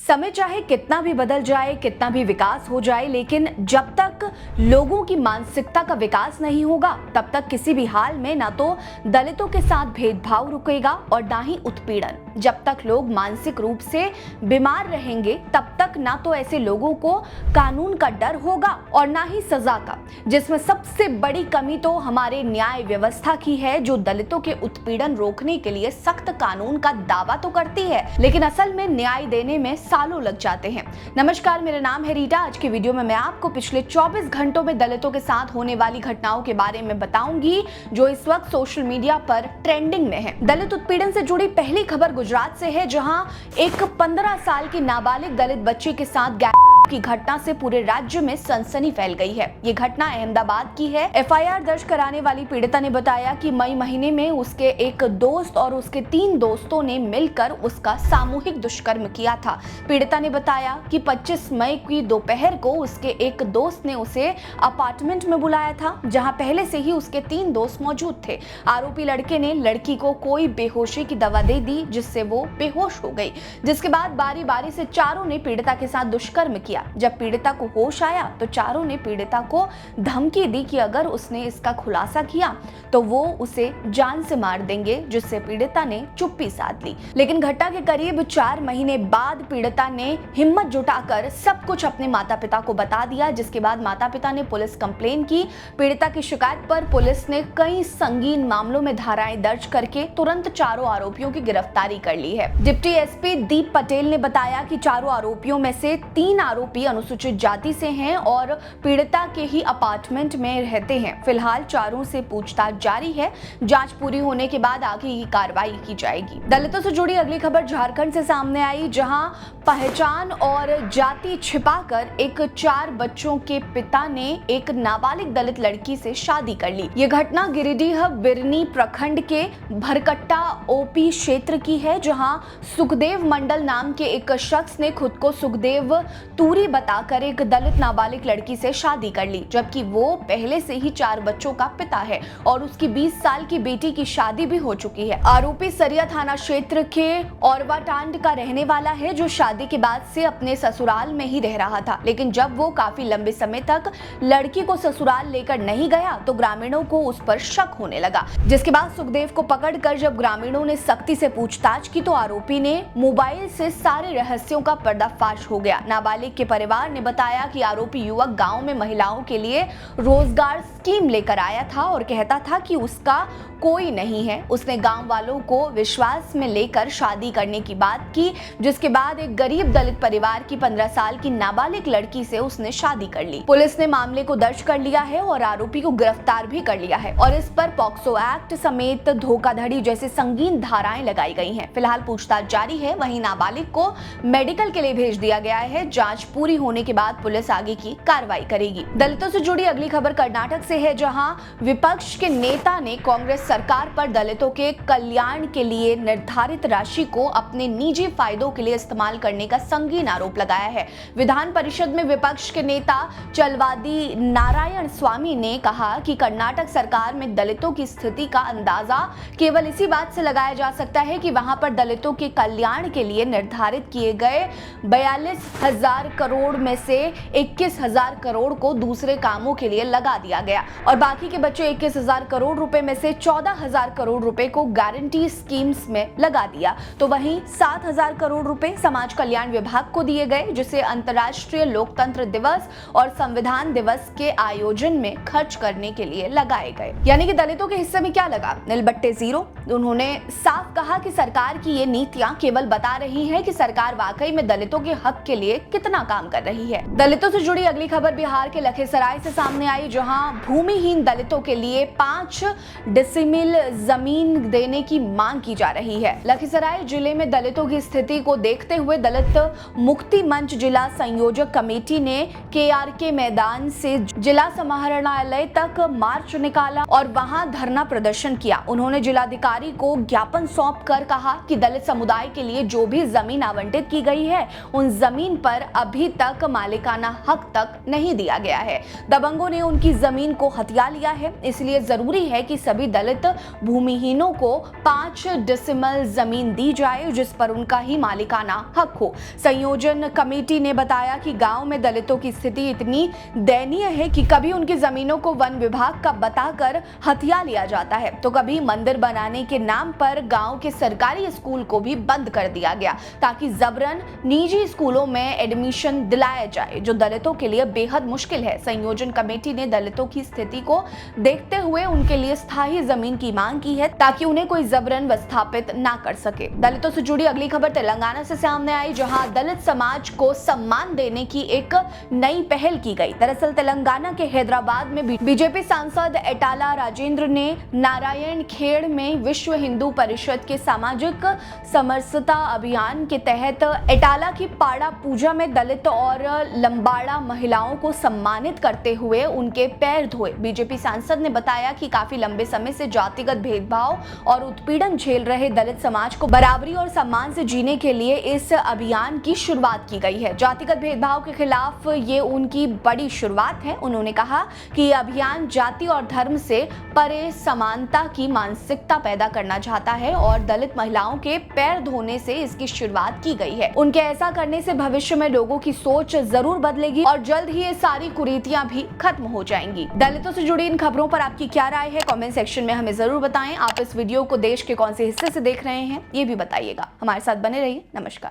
समय चाहे कितना भी बदल जाए, कितना भी विकास हो जाए, लेकिन जब तक लोगों की मानसिकता का विकास नहीं होगा तब तक किसी भी हाल में ना तो दलितों के साथ भेदभाव रुकेगा और ना ही उत्पीड़न। जब तक लोग मानसिक रूप से बीमार रहेंगे तब तक ना तो ऐसे लोगों को कानून का डर होगा और ना ही सजा का, जिसमें सबसे बड़ी कमी तो हमारे न्याय व्यवस्था की है, जो दलितों के उत्पीड़न रोकने के लिए सख्त कानून का दावा तो करती है लेकिन असल में न्याय देने में सालों लग जाते हैं। नमस्कार, मेरा नाम है रीटा। आज की वीडियो में मैं आपको पिछले 24 घंटों में दलितों के साथ होने वाली घटनाओं के बारे में बताऊंगी जो इस वक्त सोशल मीडिया पर ट्रेंडिंग में है। दलित उत्पीड़न से जुड़ी पहली खबर गुजरात से है, जहां एक 15 साल की नाबालिग दलित बच्चे के साथ की घटना से पूरे राज्य में सनसनी फैल गई है। ये घटना अहमदाबाद की है। एफआईआर दर्ज कराने वाली पीड़िता ने बताया कि मई महीने में उसके एक दोस्त और उसके 3 दोस्तों ने मिलकर उसका सामूहिक दुष्कर्म किया था। पीड़िता ने बताया कि 25 मई की दोपहर को उसके एक दोस्त ने उसे अपार्टमेंट में बुलाया था, जहां पहले से ही उसके 3 दोस्त मौजूद थे। आरोपी लड़के ने लड़की को कोई बेहोशी की दवा दे दी, जिससे वो बेहोश हो गई, जिसके बाद बारी बारी से चारों ने पीड़िता के साथ दुष्कर्म किया। जब पीड़िता को होश आया तो चारों ने पीड़िता को धमकी दी कि अगर उसने इसका खुलासा किया तो वो उसे जान से मार देंगे, जिससे पीड़िता ने चुप्पी साध ली। लेकिन घटना के करीब 4 महीने बाद पीड़िता ने हिम्मत जुटाकर सब कुछ अपने माता पिता को बता दिया, जिसके बाद माता पिता ने पुलिस कंप्लेन की। पीड़िता की शिकायत पर पुलिस ने कई संगीन मामलों में धाराएं दर्ज करके तुरंत चारों आरोपियों की गिरफ्तारी कर ली है। डिप्टी एसपी दीप पटेल ने बताया कि चारों आरोपियों में से 3 आरोपी अनुसूचित जाति से हैं और पीड़िता के ही अपार्टमेंट में रहते हैं। फिलहाल चारों से पूछताछ जारी है। जांच पूरी होने के बाद आगे की कार्रवाई की जाएगी। दलितों से जुड़ी अगली खबर झारखंड से सामने आई, जहां पहचान और जाति छिपाकर एक 4 बच्चों के पिता ने एक नाबालिग दलित लड़की से शादी कर ली। ये घटना गिरिडीह बिरनी प्रखंड के भरकट्टा ओपी क्षेत्र की है, जहां सुखदेव मंडल नाम के एक शख्स ने खुद को सुखदेव तूरी बताकर एक दलित नाबालिग लड़की से शादी कर ली, जबकि वो पहले से ही 4 बच्चों का पिता है और उसकी 20 साल की बेटी की शादी भी हो चुकी है। आरोपी सरिया थाना क्षेत्र के औरवाटांड का रहने वाला है, जो शादी के बाद से अपने ससुराल में ही रह रहा था। लेकिन जब वो काफी लंबे समय तक लड़की को ससुराल लेकर नहीं गया तो ग्रामीणों को उस पर शक होने लगा, जिसके बाद सुखदेव को पकड़कर जब ग्रामीणों ने सख्ती से पूछताछ की तो आरोपी ने मोबाइल से सारे रहस्यों का पर्दाफाश हो गया। नाबालिग के परिवार ने बताया कि आरोपी युवक गांव में महिलाओं के लिए रोजगार स्कीम लेकर आया था और कहता था कि उसका कोई नहीं है। उसने गांव वालों को विश्वास में लेकर शादी करने की बात की, जिसके बाद एक गरीब दलित परिवार की 15 साल की नाबालिग लड़की से उसने शादी कर ली। पुलिस ने मामले को दर्ज कर लिया है और आरोपी को गिरफ्तार भी कर लिया है और इस पर पॉक्सो एक्ट समेत धोखाधड़ी जैसे संगीन धाराएं लगाई गई हैं। फिलहाल पूछताछ जारी है। वहीं नाबालिग को मेडिकल के लिए भेज दिया गया है। जांच पूरी होने के बाद पुलिस आगे की कार्रवाई करेगी। दलितों से जुड़ी अगली खबर कर्नाटक से है, जहां विपक्ष के नेता ने कांग्रेस सरकार पर दलितों के कल्याण के लिए निर्धारित राशि को अपने निजी फायदों के लिए इस्तेमाल करने का संगीन आरोप लगाया है। विधान परिषद में विपक्ष के नेता चलवादी नारायण स्वामी ने कहा कि कर्नाटक सरकार में दलितों की स्थिति का अंदाजा केवल इसी बात से लगाया जा सकता है कि वहां पर दलितों के कल्याण के लिए निर्धारित किए गए 42,000 करोड़ में से 21,000 करोड़ को दूसरे कामों के लिए लगा दिया गया और बाकी के बचे 21,000 करोड़ रुपए में से 14,000 करोड़ रुपए को गारंटी स्कीम्स में लगा दिया। तो वहीं 7,000 करोड़ रुपए समाज कल्याण विभाग को दिए गए, जिसे अंतर्राष्ट्रीय लोकतंत्र दिवस और संविधान दिवस के आयोजन में खर्च करने के लिए लगाए गए। यानी कि दलितों के हिस्से में क्या लगा? नीलबट्टे जीरो। उन्होंने साफ कहा कि सरकार की ये नीतियां केवल बता रही हैं कि सरकार वाकई में दलितों के हक के लिए कितना काम कर रही है। दलितों से जुड़ी अगली खबर बिहार के लखीसराय से सामने आई, जहां भूमिहीन दलितों के लिए 5 डिसिमिल जमीन देने की मांग की जा रही है। लखीसराय जिले में दलितों की स्थिति को देखते हुए दलित मुक्ति मंच जिला संयोजक कमेटी ने केआरके मैदान से जिला समाहरणालय तक मार्च निकाला और वहां धरना प्रदर्शन किया। उन्होंने जिलाधिकारी को ज्ञापन सौंप कर कहा कि दलित समुदाय के लिए जो भी जमीन आवंटित की गई है उन जमीन पर अभी अभी तक मालिकाना हक तक नहीं दिया गया है। दबंगों ने उनकी जमीन को हथिया लिया है, इसलिए जरूरी है कि सभी दलित भूमिहीनों को 5 डिसिमल जमीन दी जाए जिस पर उनका ही मालिकाना हक हो। संयोजन कमेटी ने बताया कि गांव में दलितों की स्थिति इतनी दयनीय है कि कभी उनकी जमीनों को वन विभाग का बताकर हथिया लिया जाता है, तो कभी मंदिर बनाने के नाम पर गांव के सरकारी स्कूल को भी बंद कर दिया गया ताकि जबरन निजी स्कूलों में एडमिशन दिलाया जाए, जो दलितों के लिए बेहद मुश्किल है। संयोजन कमेटी ने दलितों की स्थिति को देखते हुए उनके लिए स्थायी जमीन की मांग की है ताकि उन्हें कोई जबरन विस्थापित ना कर सके। दलितों से जुड़ी अगली खबर तेलंगाना से सामने आई, जहां दलित समाज को सम्मान देने की एक नई पहल की गई। दरअसल तेलंगाना के हैदराबाद में बीजेपी सांसद एटाला राजेंद्र ने नारायण खेड़ में विश्व हिंदू परिषद के सामाजिक समरसता अभियान के तहत एटाला की पाड़ा पूजा में दलित और लंबाड़ा महिलाओं को सम्मानित करते हुए उनके पैर धोए। बीजेपी सांसद ने बताया कि काफी लंबे समय से जातिगत भेदभाव और उत्पीड़न झेल रहे दलित समाज को बराबरी और सम्मान से जीने के लिए इस अभियान की शुरुआत की गई है। जातिगत भेदभाव के खिलाफ ये उनकी बड़ी शुरुआत है। उन्होंने कहा कि यह अभियान जाति और धर्म से परे समानता की मानसिकता पैदा करना चाहता है और दलित महिलाओं के पैर धोने से इसकी शुरुआत की गई है। उनके ऐसा करने से भविष्य में लोगों की सोच जरूर बदलेगी और जल्द ही ये सारी कुरीतियां भी खत्म हो जाएंगी। दलितों से जुड़ी इन खबरों पर आपकी क्या राय है, कमेंट सेक्शन में हमें जरूर बताएं। आप इस वीडियो को देश के कौन से हिस्से से देख रहे हैं ये भी बताइएगा। हमारे साथ बने रहिए। नमस्कार।